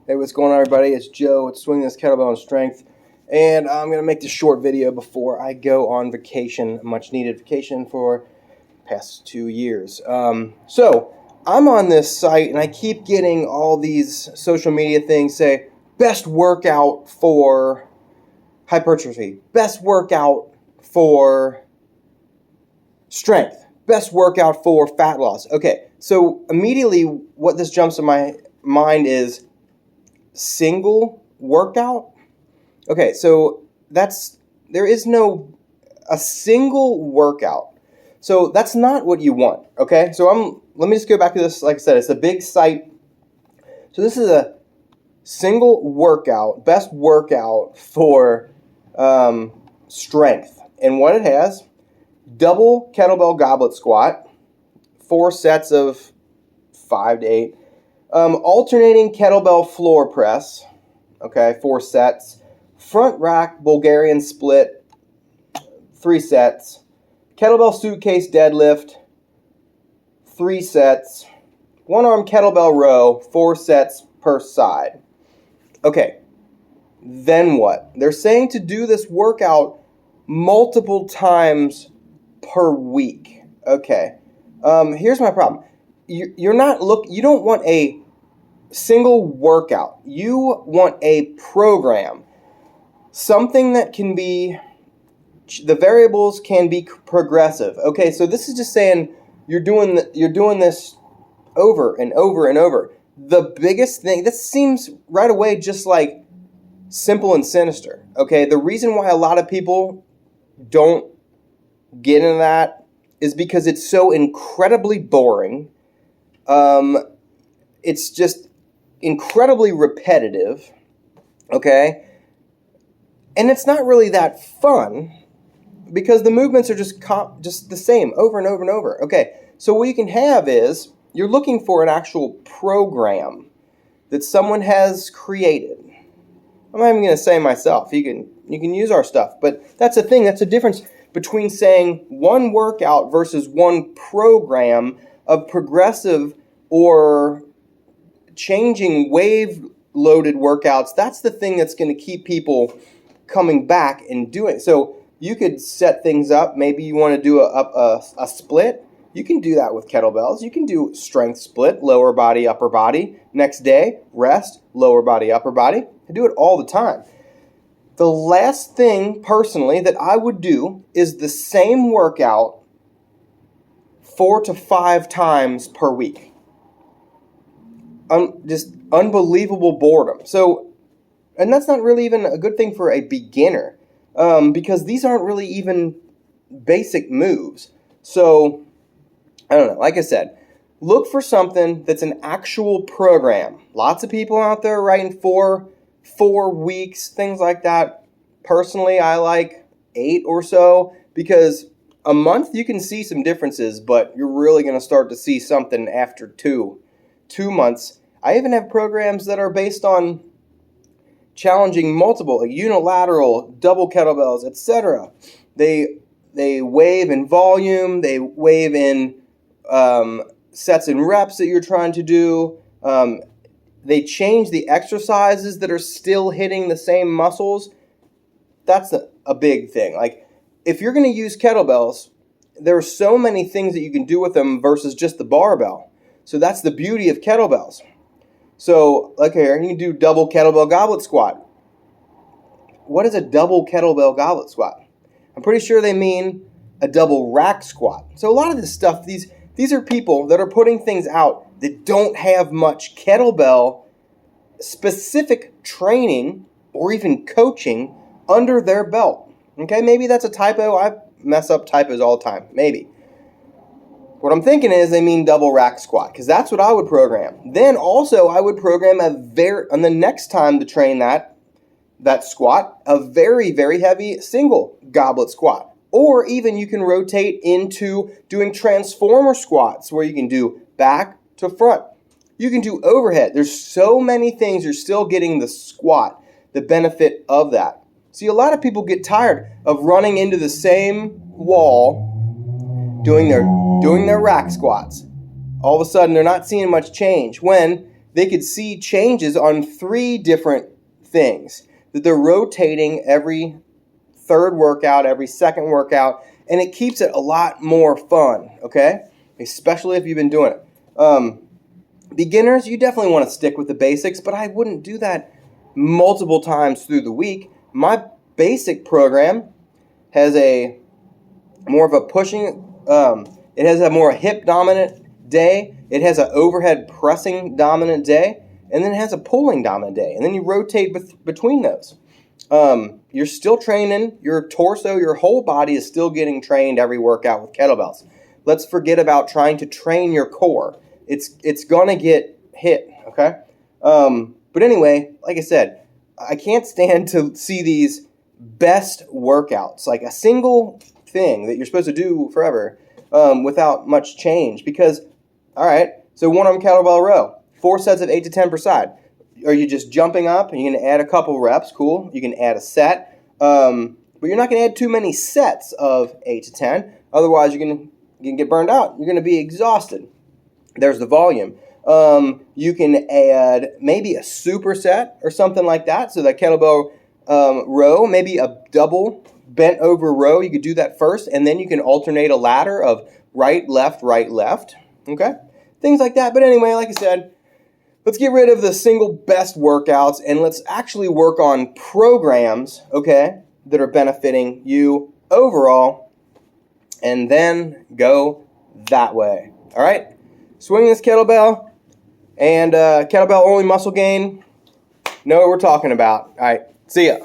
Hey, what's going on, everybody? It's Joe. It's Swing This Kettlebell in Strength. And I'm going to make this short video before I go on vacation, a much-needed vacation for the past 2 years. So I'm on this site, and I keep getting all these social media things say, best workout for hypertrophy, best workout for strength, best workout for fat loss. Okay, so immediately what this jumps to my mind is single workout. Okay, so there is no a single workout. So that's not what you want, okay? So let me just go back to this. Like I said, it's a big site. So this is a single workout, best workout for strength. And what it has, double kettlebell goblet squat, 4 sets of 5 to 8. Alternating kettlebell floor press, okay, 4 sets. Front rack Bulgarian split, 3 sets. Kettlebell suitcase deadlift, 3 sets. One arm kettlebell row, 4 sets per side. Okay, then what? They're saying to do this workout multiple times per week. Okay, here's my problem. You don't want a single workout. You want a program. Something that can be, the variables can be progressive. Okay, so this is just saying you're doing this over and over and over. The biggest thing, this seems right away just like simple and sinister. Okay, the reason why a lot of people don't get into that is because it's so incredibly boring. It's just incredibly repetitive, okay? And it's not really that fun because the movements are just the same over and over and over. Okay, so what you can have is you're looking for an actual program that someone has created. I'm not even going to say myself. You can use our stuff, but that's the thing. That's the difference between saying one workout versus one program of progressive or changing wave-loaded workouts. That's the thing that's going to keep people coming back and doing it. So you could set things up. Maybe you want to do a split. You can do that with kettlebells. You can do strength split, lower body, upper body. Next day, rest, lower body, upper body. I do it all the time. The last thing, personally, that I would do is the same workout 4 to 5 times per week. Just unbelievable boredom. So, and that's not really even a good thing for a beginner, because these aren't really even basic moves. So, I don't know. Like I said, look for something that's an actual program. Lots of people out there writing 4 weeks, things like that. Personally, I like 8 or so, because a month you can see some differences, but you're really going to start to see something after 2 months. I even have programs that are based on challenging multiple, like unilateral, double kettlebells, etc. They wave in volume, they wave in sets and reps that you're trying to do. They change the exercises that are still hitting the same muscles. That's a big thing. Like, if you're going to use kettlebells, there are so many things that you can do with them versus just the barbell. So that's the beauty of kettlebells. So, like here, you can do double kettlebell goblet squat. What is a double kettlebell goblet squat? I'm pretty sure they mean a double rack squat. So a lot of this stuff, these are people that are putting things out that don't have much kettlebell specific training or even coaching under their belt. Okay, maybe that's a typo. I mess up typos all the time. Maybe. What I'm thinking is they mean double rack squat, because that's what I would program. Then also I would program on the next time to train that squat, a very, very heavy single goblet squat. Or even you can rotate into doing transformer squats where you can do back to front. You can do overhead. There's so many things. You're still getting the squat, the benefit of that. See, a lot of people get tired of running into the same wall doing their rack squats. All of a sudden, they're not seeing much change when they could see changes on 3 different things. That they're rotating every third workout, every second workout, and it keeps it a lot more fun, okay? Especially if you've been doing it. Beginners, you definitely want to stick with the basics, but I wouldn't do that multiple times through the week. My basic program has a more of a pushing, it has a more hip dominant day, it has an overhead pressing dominant day, and then it has a pulling dominant day, and then you rotate between those. You're still training your torso, your whole body is still getting trained every workout with kettlebells. Let's forget about trying to train your core. It's gonna get hit, okay? But anyway, like I said, I can't stand to see these best workouts, like a single thing that you're supposed to do forever, without much change. Because, all right, so 1-arm kettlebell row, 4 sets of 8 to 10 per side. Are you just jumping up and you're going to add a couple reps? Cool. You can add a set, but you're not going to add too many sets of 8 to 10. Otherwise, you're going to get burned out. You're going to be exhausted. There's the volume. You can add maybe a superset or something like that. So that kettlebell row, maybe a double bent over row. You could do that first, and then you can alternate a ladder of right, left, okay? Things like that. But anyway, like I said, let's get rid of the single best workouts, and let's actually work on programs, okay, that are benefiting you overall, and then go that way. All right? Swing this kettlebell, and kettlebell only muscle gain. Know what we're talking about. All right, see ya.